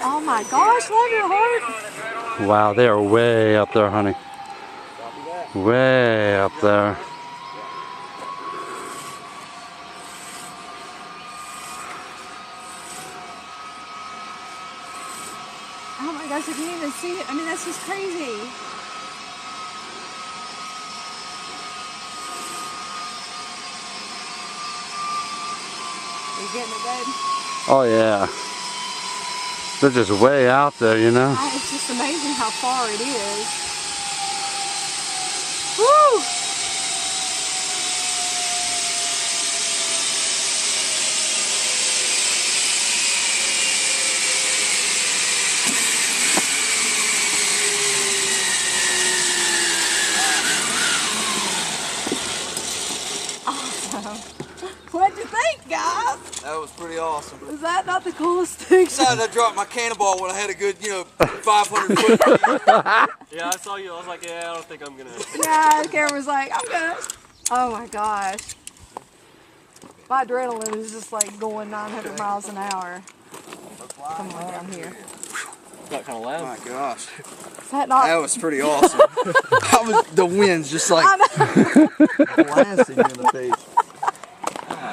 Oh my gosh, love your heart. Wow, they are way up there, honey. Way up there. Oh my gosh, I can't even see it. I mean, that's just crazy. Are you getting it, babe? Oh yeah. They're just way out there, you know? It's just amazing how far it is. Woo! Awesome. What'd you think, guys? That was pretty awesome. Was that not the coolest thing? Besides, I dropped my cannonball when I had a good, 500 foot. Yeah, I saw you. I was like, yeah, I don't think I'm gonna. Yeah, the camera's like, I'm good. Oh my gosh. My adrenaline is just like going 900 miles an hour. Come on down here. Got kind of loud. Oh my gosh. Is that not? That was pretty awesome. The wind's just like blasting me in the face.